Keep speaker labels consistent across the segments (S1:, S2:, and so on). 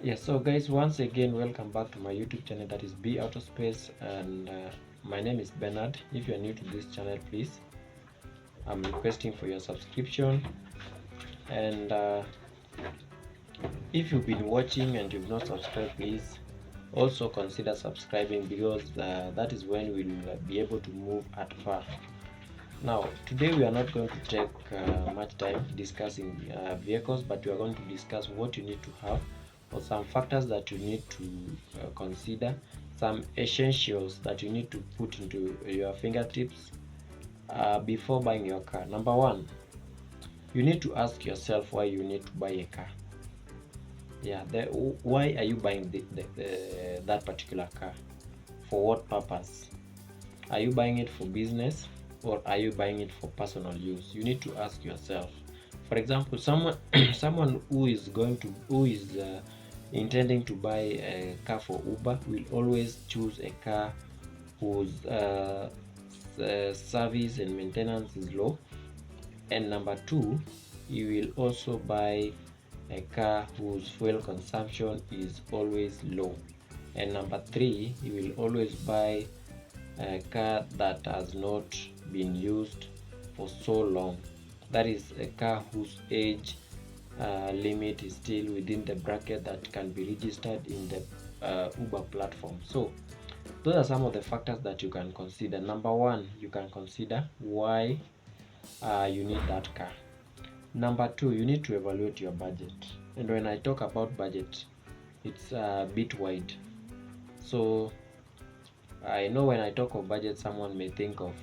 S1: Yes, so guys, once again, welcome back to my YouTube channel, that is B Autospace, and my name is Bernard. If you are new to this channel, please, I'm requesting for your subscription, and if you've been watching and you've not subscribed, please also consider subscribing, because that is when we'll be able to move at far. Now, today we are not going to take much time discussing vehicles, but we are going to discuss what you need to have, or some factors that you need to consider, some essentials that you need to put into your fingertips before buying your car. Number one, you need to ask yourself why you need to buy a car. Yeah, why are you buying that particular car? For what purpose? Are you buying it for business, or are you buying it for personal use? You need to ask yourself. For example, someone who is intending to buy a car for Uber will always choose a car whose service and maintenance is low. And number two, you will also buy a car whose fuel consumption is always low. And number three, you will always buy a car that has not been used for so long. That is a car whose age limit is still within the bracket that can be registered in the Uber platform. So those are some of the factors that you can consider. Number one, you can consider why you need that car. Number two, you need to evaluate your budget. And when I talk about budget, it's a bit wide. So I know when I talk of budget, someone may think of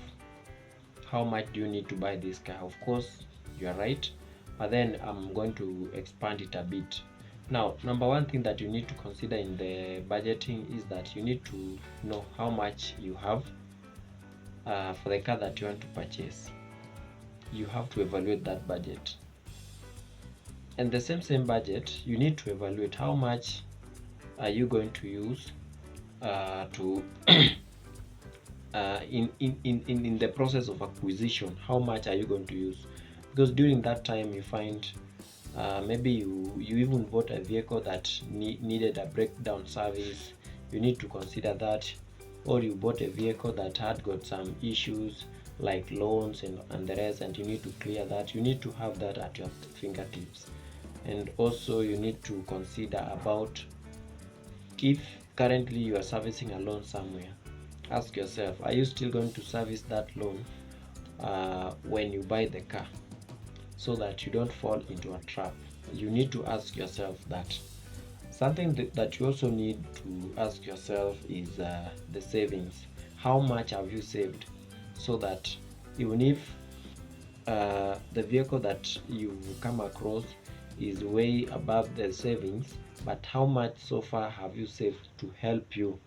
S1: how much do you need to buy this car. Of course, you are right, but then I'm going to expand it a bit. Now, number one thing that you need to consider in the budgeting is that you need to know how much you have for the car that you want to purchase. You have to evaluate that budget. And the same budget, you need to evaluate how much are you going to use to in the process of acquisition. How much are you going to use? Because during that time you find maybe you even bought a vehicle that needed a breakdown service. You need to consider that. Or you bought a vehicle that had got some issues like loans and the rest, and you need to clear that. You need to have that at your fingertips. And also you need to consider about if currently you are servicing a loan somewhere. Ask yourself, are you still going to service that loan when you buy the car, so that you don't fall into a trap? You need to ask yourself that. Something that you also need to ask yourself is the savings. How much have you saved, so that even if the vehicle that you come across is way above the savings, but how much so far have you saved to help you?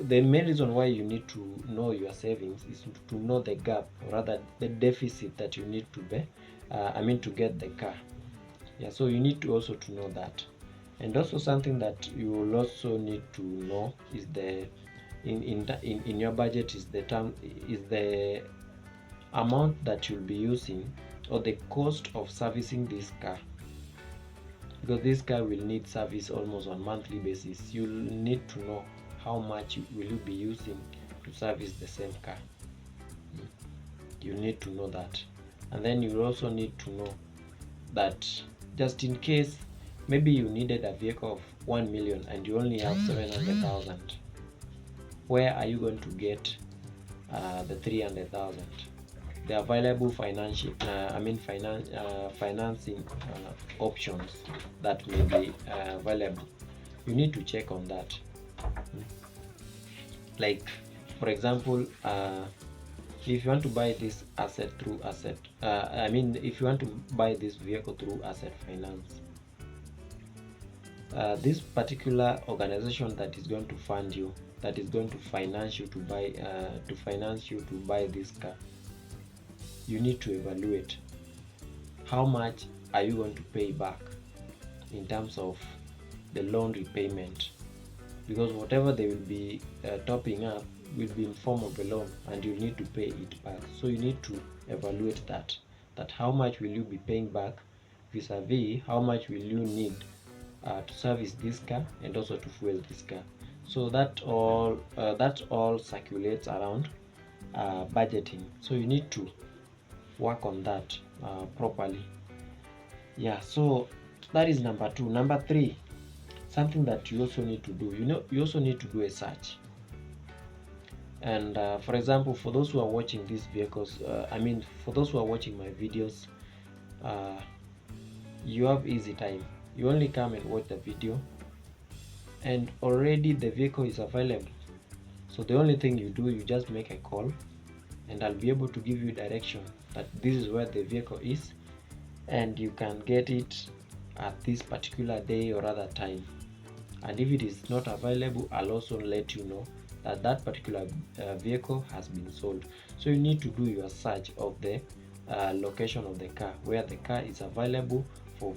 S1: The main reason why you need to know your savings is to know the gap, or rather the deficit that you need to bear. To get the car. Yeah, so you need to also to know that. And also something that you will also need to know is the in your budget is the amount that you'll be using, or the cost of servicing this car, because this car will need service almost on monthly basis. You'll need to know how much will you be using to service the same car. You need to know that. And then you also need to know that just in case maybe you needed a vehicle of 1 million and you only have 700,000, where are you going to get the 300,000? The available financing options that may be available. You need to check on that. Like, for example, if you want to buy this asset through if you want to buy this vehicle through asset finance, this particular organization that is going to fund you, that is going to finance you to buy this car, you need to evaluate how much are you going to pay back in terms of the loan repayment, because whatever they will be topping up will be in form of a loan, and you need to pay it back. So you need to evaluate that how much will you be paying back vis-a-vis how much will you need to service this car and also to fuel this car. So that all circulates around budgeting. So you need to work on that properly. Yeah, so that is number 2. Number 3, something that you also need to do, you also need to do a search. And for example, for those who are watching these vehicles, for those who are watching my videos, you have easy time. You only come and watch the video and already the vehicle is available. So the only thing you do, you just make a call and I'll be able to give you direction that this is where the vehicle is and you can get it at this particular day or other time. And if it is not available, I'll also let you know that that particular vehicle has been sold. So you need to do your search of the location of the car, where the car is available for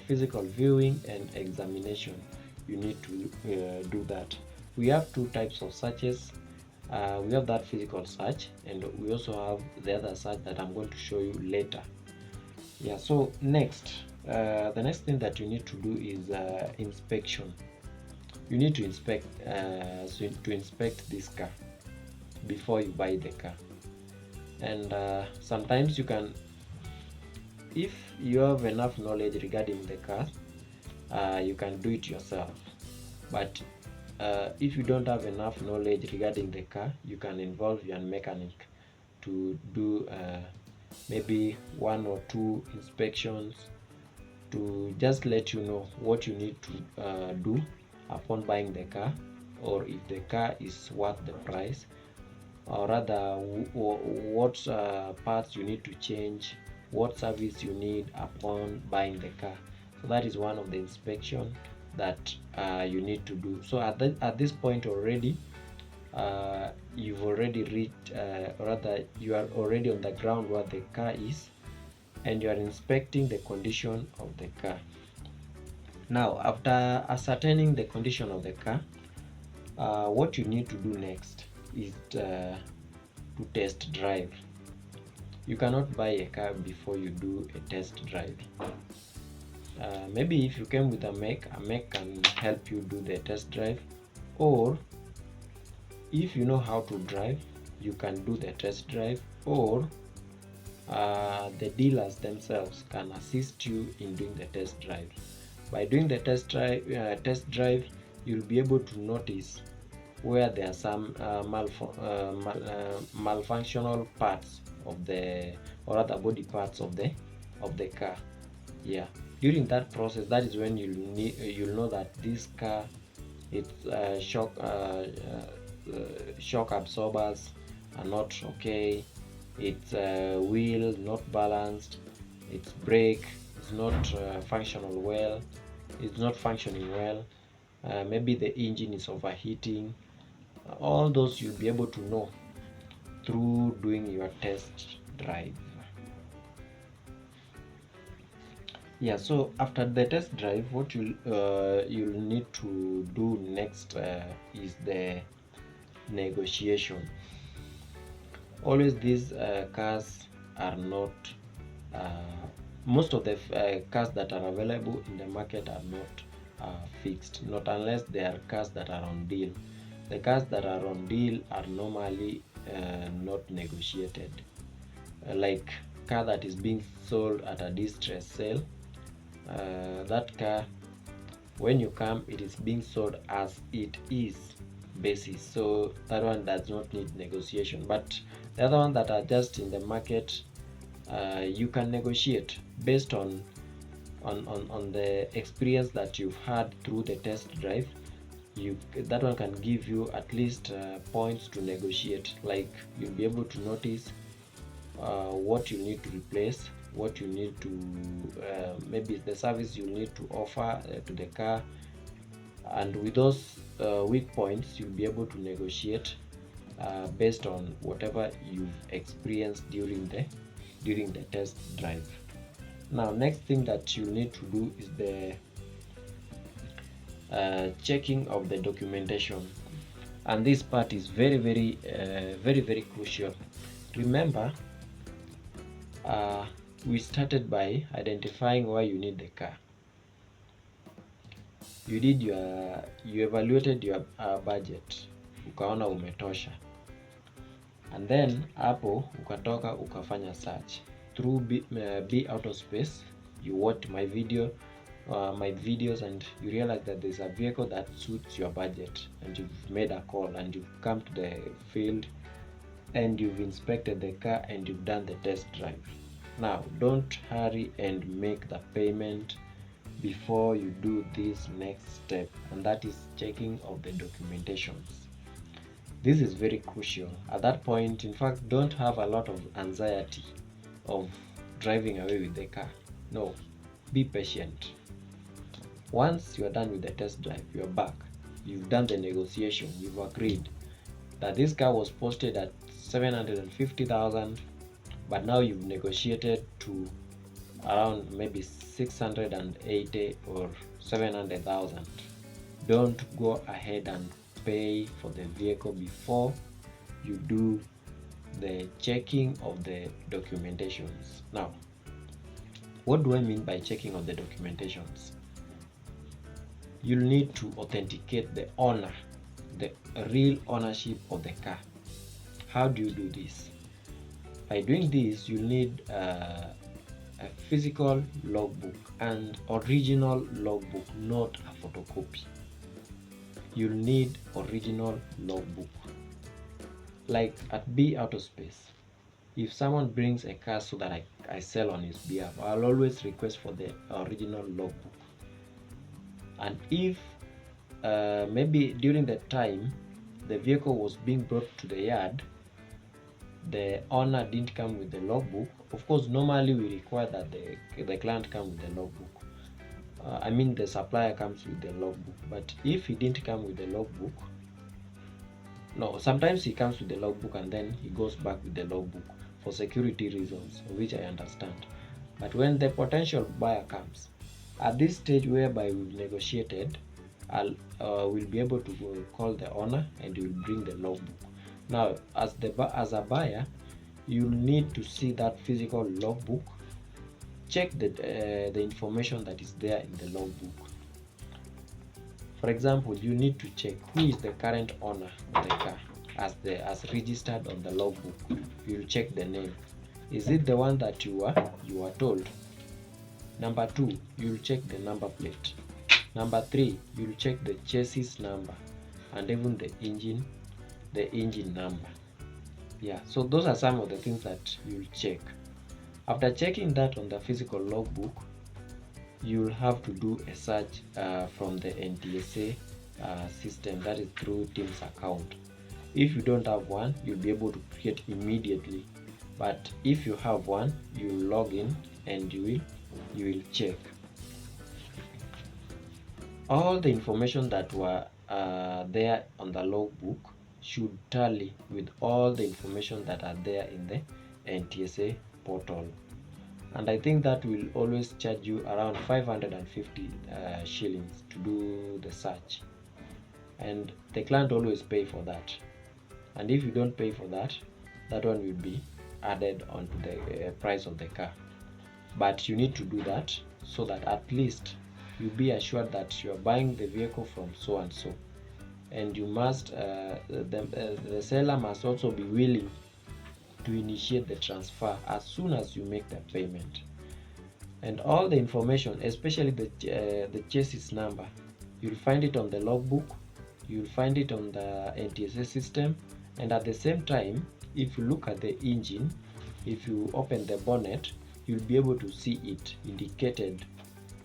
S1: physical viewing and examination. You need to do that. We have 2 types of searches. We have that physical search and we also have the other search that I'm going to show you later. Yeah, so next, the next thing that you need to do is inspection. You need to inspect this car before you buy the car. And sometimes you can, if you have enough knowledge regarding the car, you can do it yourself. But if you don't have enough knowledge regarding the car, you can involve your mechanic to do maybe 1 or 2 inspections to just let you know what you need to do upon buying the car, or if the car is worth the price, or rather what parts you need to change, what service you need upon buying the car. So that is one of the inspection that you need to do. So at this point already, you've already reached, rather you are already on the ground where the car is, and you are inspecting the condition of the car. Now, after ascertaining the condition of the car, what you need to do next is to test drive. You cannot buy a car before you do a test drive. Maybe if you came with a mech can help you do the test drive, or if you know how to drive, you can do the test drive, or the dealers themselves can assist you in doing the test drive. By doing the test drive, you'll be able to notice where there are some malfunctional parts of the, or other body parts of the car. Yeah, during that process, that is when you'll know that this car, its shock absorbers are not okay, its wheel not balanced, its brake is not functioning well, maybe the engine is overheating. All those you'll be able to know through doing your test drive. Yeah, so after the test drive, what you'll need to do next is the negotiation. Always these cars are not, most of the cars that are available in the market are not fixed, not unless they are cars that are on deal. The cars that are on deal are normally not negotiated. Like car that is being sold at a distress sale, that car, when you come, it is being sold as it is basis, so that one does not need negotiation. But the other one that are just in the market, you can negotiate based on the experience that you've had through the test drive. That one can give you at least points to negotiate. Like you'll be able to notice what you need to replace, what you need to maybe the service you need to offer to the car, and with those weak points, you'll be able to negotiate based on whatever you've experienced during the test drive. Now, next thing that you need to do is the checking of the documentation, and this part is very very crucial. Remember, we started by identifying why you need the car. you evaluated your budget, ukaona umetosha, and then hapo ukatoka ukafanya search through Be Autospace. You watch my videos and you realize that there's a vehicle that suits your budget, and you've made a call and you've come to the field and you've inspected the car and you've done the test drive. Now don't hurry and make the payment before you do this next step, and that is checking of the documentations. This is very crucial. At that point, in fact, don't have a lot of anxiety of driving away with the car. No, be patient. Once you are done with the test drive, you're back. You've done the negotiation. You've agreed that this car was posted at 750,000, but now you've negotiated to around maybe 680 or 700,000. Don't go ahead and pay for the vehicle before you do the checking of the documentations. Now, what do I mean by checking of the documentations? You'll need to authenticate the owner, the real ownership of the car. How do you do this? By doing this, you'll need a physical logbook, and original logbook, not a photocopy. You'll need original logbook. Like at Be Autospace, if someone brings a car so that I sell on his behalf, I'll always request for the original logbook. And if maybe during the time the vehicle was being brought to the yard, the owner didn't come with the logbook, of course normally we require that the client come with the logbook. I mean the supplier comes with the logbook. But if he didn't come with the logbook, no, sometimes he comes with the logbook and then he goes back with the logbook for security reasons, which I understand. But when the potential buyer comes, at this stage whereby we've negotiated, we'll be able to call the owner and he will bring the logbook. Now, as a buyer, you'll need to see that physical logbook. Check the information that is there in the logbook. For example, you need to check who is the current owner of the car as registered on the logbook. You'll check the name. Is it the one that you are told? Number 2, you'll check the number plate. Number 3, you'll check the chassis number and even the engine number. Yeah, so those are some of the things that you'll check. After checking that on the physical logbook, you'll have to do a search from the NTSA system, that is through Teams account. If you don't have one, you'll be able to create immediately, but if you have one, you'll log in and you will check all the information that were there on the logbook should tally with all the information that are there in the NTSA portal. And I think that will always charge you around 550 shillings to do the search, and the client always pay for that. And if you don't pay for that, that one will be added onto the price of the car. But you need to do that so that at least you be assured that you are buying the vehicle from so and so, and you must the seller must also be willing to initiate the transfer as soon as you make the payment. And all the information, especially the chassis number, you'll find it on the logbook, you'll find it on the NTSA system, and at the same time, if you look at the engine, if you open the bonnet, you'll be able to see it indicated.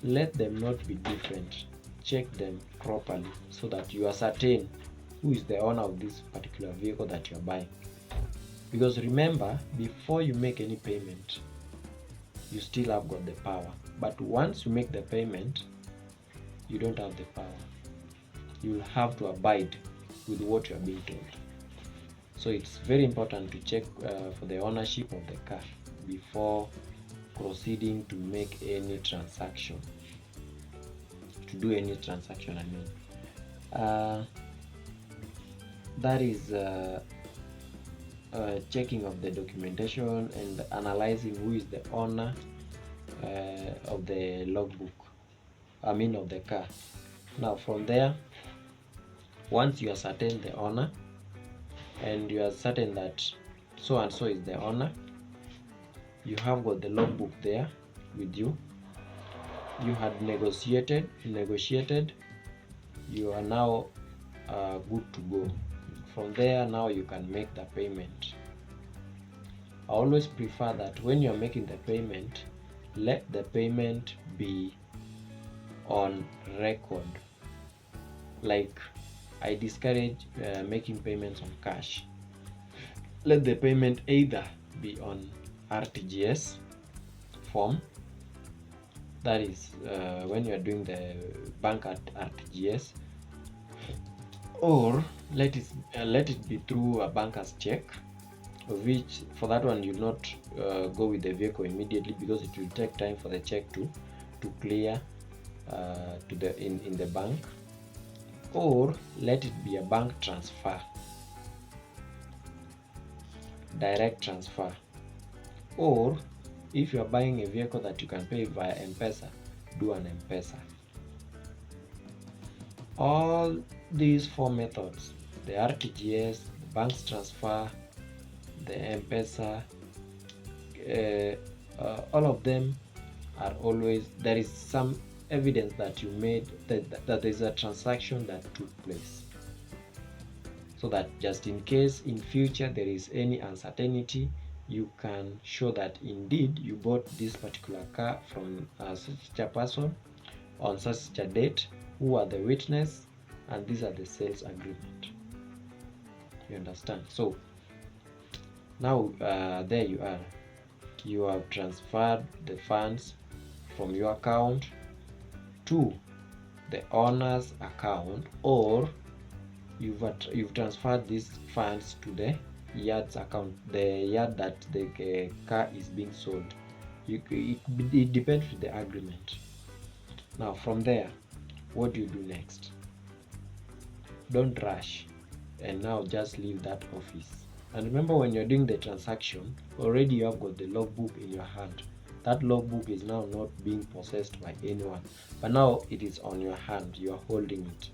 S1: Let them not be different. Check them properly so that you are certain who is the owner of this particular vehicle that you're buying. Because remember, before you make any payment, you still have got the power. But once you make the payment, you don't have the power. You'll have to abide with what you are being told. So it's very important to check for the ownership of the car before proceeding to make any transaction. To do any transaction, I mean. That is checking of the documentation and analyzing who is the owner of the logbook, I mean of the car. Now from there, once you are certain the owner and you are certain that so and so is the owner, you have got the logbook there with you, you had negotiated, you are now good to go. From there, now you can make the payment. I always prefer that when you're making the payment, let the payment be on record. Like, I discourage making payments on cash. Let the payment either be on RTGS form, that is when you are doing the bank at RTGS, or let it be through a banker's check, of which for that one you not go with the vehicle immediately, because it will take time for the check to clear to the in the bank, or let it be a bank transfer, direct transfer, or if you are buying a vehicle that you can pay via M-Pesa, do an M-Pesa. All these four methods, the RTGS, the bank transfer, the M-Pesa, all of them are always, there is some evidence that you made, that there is a transaction that took place, so that just in case in future there is any uncertainty, you can show that indeed you bought this particular car from such a person on such a date, who are the witness, and these are the sales agreement. You understand? So now there you are, you have transferred the funds from your account to the owner's account, or you've transferred these funds to the yard's account, the yard that the car is being sold. It depends with the agreement. Now from there, what do you do next? Don't rush and now just leave that office. And remember, when you're doing the transaction, already you have got the logbook in your hand. That logbook is now not being possessed by anyone, but now it is on your hand, you are holding it.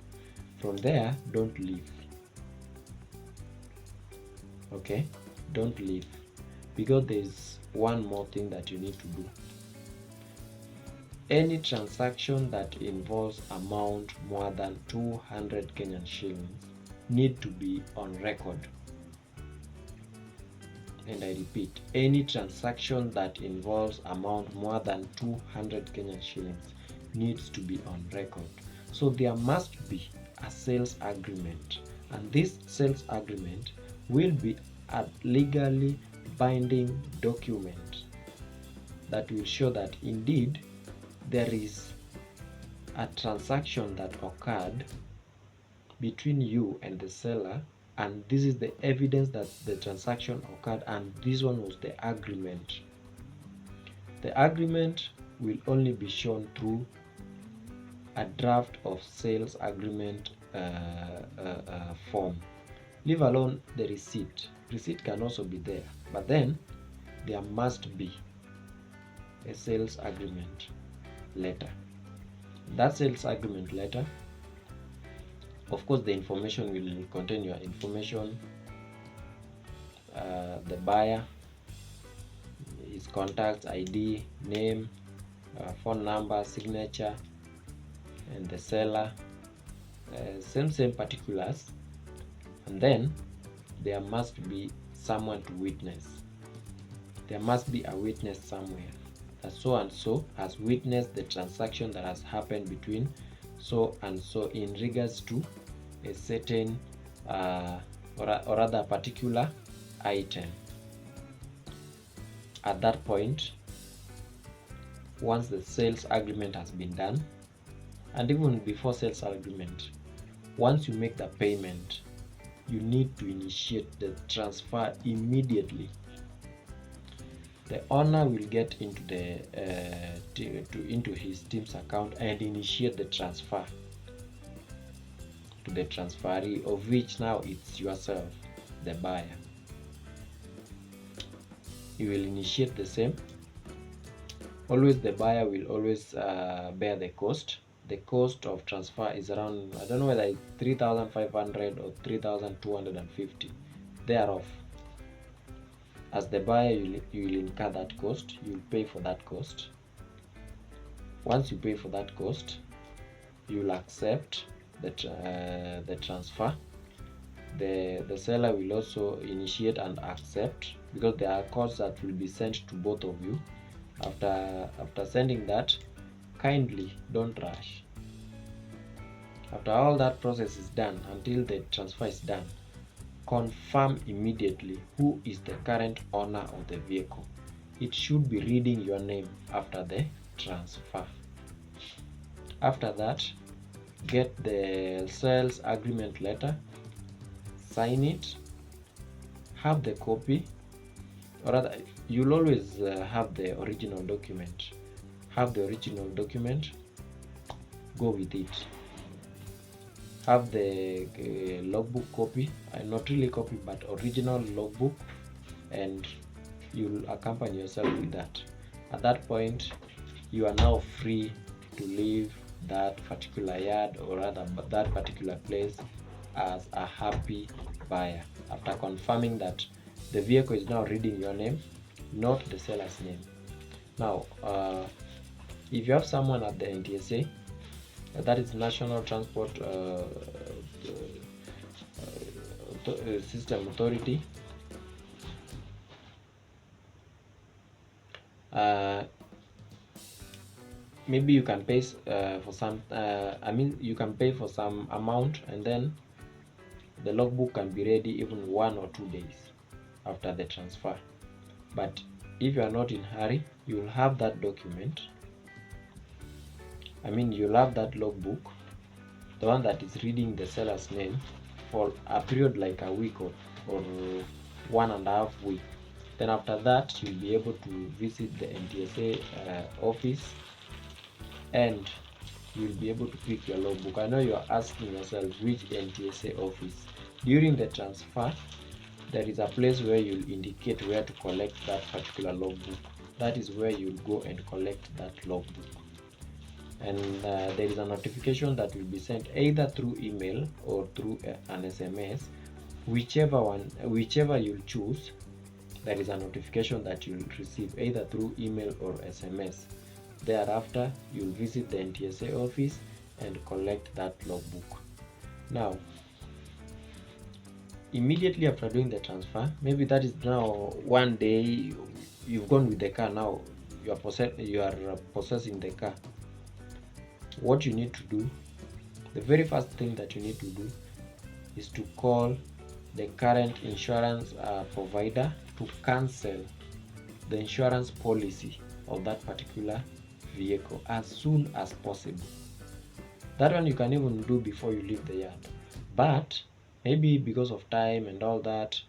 S1: From there, don't leave. Okay, don't leave, because there's one more thing that you need to do. Any transaction that involves amount more than 200 Kenyan shillings need to be on record. And I repeat, any transaction that involves amount more than 200 Kenyan shillings needs to be on record. So there must be a sales agreement, and this sales agreement will be a legally binding document that will show that indeed there is a transaction that occurred between you and the seller, and this is the evidence that the transaction occurred, and this one was the agreement. The agreement will only be shown through a draft of sales agreement form. Leave alone the receipt. Receipt can also be there, but then there must be a sales agreement letter. That sales agreement letter, of course, the information will contain your information, the buyer, his contacts, ID, name, phone number, signature, and the seller, same particulars. And then there must be someone to witness. There must be a witness somewhere, that so and so has witnessed the transaction that has happened between so and so in regards to a certain or rather a particular item. At that point, once the sales agreement has been done, and even before sales agreement, once you make the payment, you need to initiate the transfer immediately. The owner will get into the into his team's account and initiate the transfer to the transferee, of which now it's yourself, the buyer. You will initiate the same. Always the buyer will always bear the cost, the cost of transfer is around, I don't know whether it's 3,500 or 3,250 thereof. As the buyer, you will incur that cost, you'll pay for that cost. Once you pay for that cost, you'll accept the transfer. The seller will also initiate and accept, because there are costs that will be sent to both of you. After sending that, kindly don't rush. After all that process is done, until the transfer is done, confirm immediately who is the current owner of the vehicle. It should be reading your name after the transfer. After that, get the sales agreement letter, sign it, have the copy, or rather, you'll always have the original document. Have the original document, go with it. Have the logbook copy, not really copy, but original logbook, and you'll accompany yourself with that. At that point, you are now free to leave that particular yard, or rather that particular place, as a happy buyer, after confirming that the vehicle is now reading your name, not the seller's name. Now, if you have someone at the NTSA, that is National Transport System Authority, maybe you can pay for some you can pay for some amount, and then the logbook can be ready even 1 or 2 days after the transfer. But if you are not in a hurry, you will have that document. You'll have that logbook, the one that is reading the seller's name, for a period like a week or 1.5 weeks. Then after that, you'll be able to visit the NTSA office, and you'll be able to pick your logbook. I know you are asking yourself, which NTSA office? During the transfer, there is a place where you'll indicate where to collect that particular logbook. That is where you'll go and collect that logbook. And there is a notification that will be sent either through email or through an SMS. Whichever you'll choose, there is a notification that you'll receive either through email or SMS. Thereafter, you'll visit the NTSA office and collect that logbook. Now, immediately after doing the transfer, maybe that is now one day you've gone with the car. Now you are possessing the car. What you need to do, the very first thing that you need to do, is to call the current insurance provider to cancel the insurance policy of that particular vehicle as soon as possible. That one you can even do before you leave the yard, but maybe because of time and all that,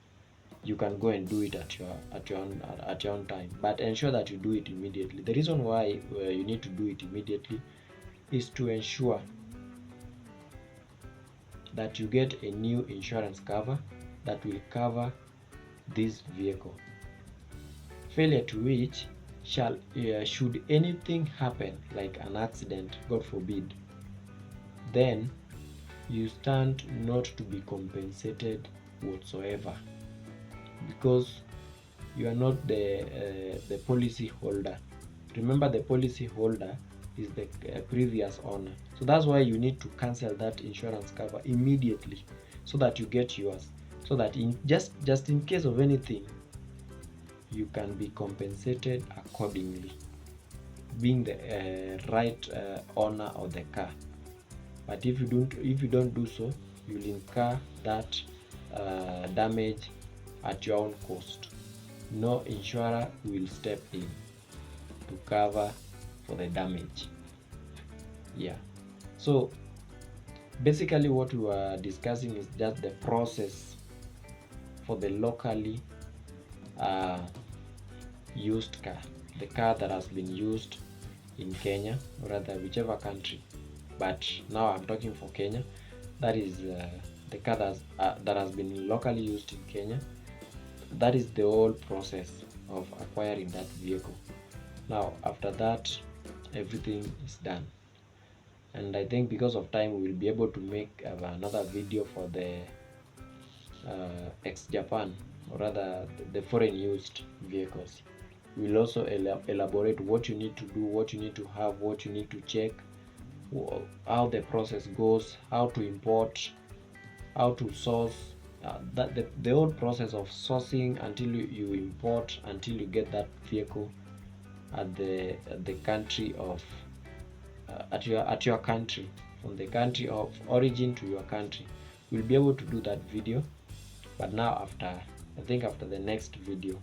S1: you can go and do it at your own time, but ensure that you do it immediately. The reason why you need to do it immediately is to ensure that you get a new insurance cover that will cover this vehicle. Failure to which should anything happen, like an accident, God forbid, then you stand not to be compensated whatsoever, because you are not the policy holder. Remember, the policy holder is the previous owner. So that's why you need to cancel that insurance cover immediately, so that you get yours, so that in just in case of anything, you can be compensated accordingly, being the right owner of the car. But if you don't do so, you'll incur that damage at your own cost. No insurer will step in to cover for the damage. Yeah, so basically what we are discussing is just the process for the locally used car, the car that has been used in Kenya, or rather whichever country, but now I'm talking for Kenya. That is the car that has been locally used in Kenya. That is the whole process of acquiring that vehicle. Now after that, everything is done. and I think because of time we will be able to make another video for the ex-Japan, or rather the foreign used vehicles. We'll also elaborate what you need to do, what you need to have, what you need to check, how the process goes, how to import, how to source, the whole process of sourcing until you import, until you get that vehicle at the country of at your country, from the country of origin to your country. We'll be able to do that video, but now I think after the next video.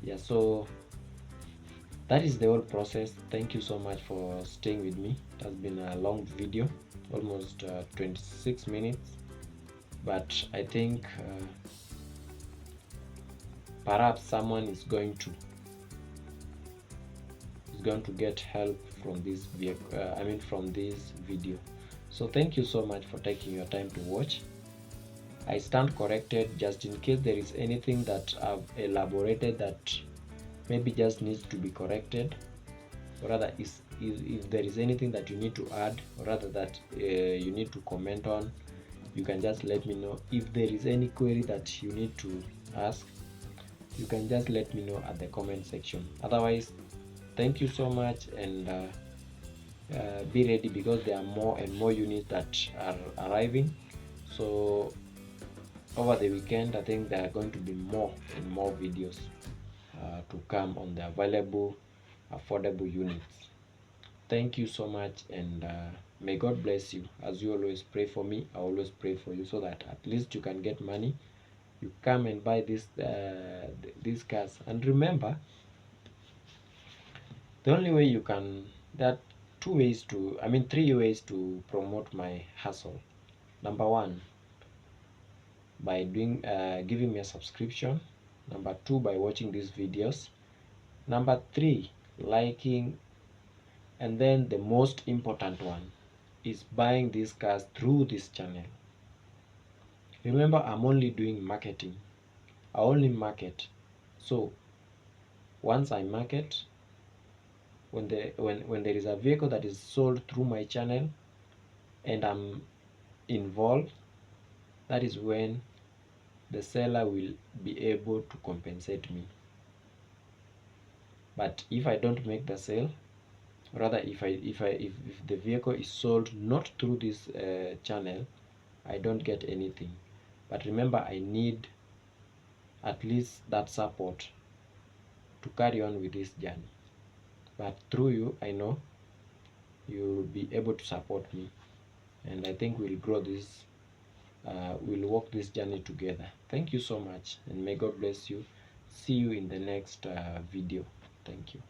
S1: Yeah, so that is the whole process. Thank you so much for staying with me. It has been a long video, almost 26 minutes, but I think perhaps someone is going to get help from this from this video. So thank you so much for taking your time to watch. I stand corrected, just in case there is anything that I've elaborated that maybe just needs to be corrected, or rather if there is anything that you need to add, or rather that you need to comment on, you can just let me know. If there is any query that you need to ask, you can just let me know at the comment section. Otherwise, thank you so much, and be ready, because there are more and more units that are arriving. So over the weekend, I think there are going to be more and more videos to come on the available affordable units. Thank you so much, and may God bless you. As you always pray for me, I always pray for you, so that at least you can get money, you come and buy these cars. And remember, the only way you can, there are three ways to promote my hustle. Number one, by doing giving me a subscription. Number two, by watching these videos. Number three, liking. And then the most important one is buying these cars through this channel. Remember, I'm only doing marketing. I only market. So once I market, when there is a vehicle that is sold through my channel and I'm involved, that is when the seller will be able to compensate me. But if I don't make the sale, rather if the vehicle is sold not through this channel, I don't get anything. But remember, I need at least that support to carry on with this journey. But through you, I know you'll be able to support me, and I think we'll grow this, we'll walk this journey together. Thank you so much, and may God bless you. See you in the next video. Thank you.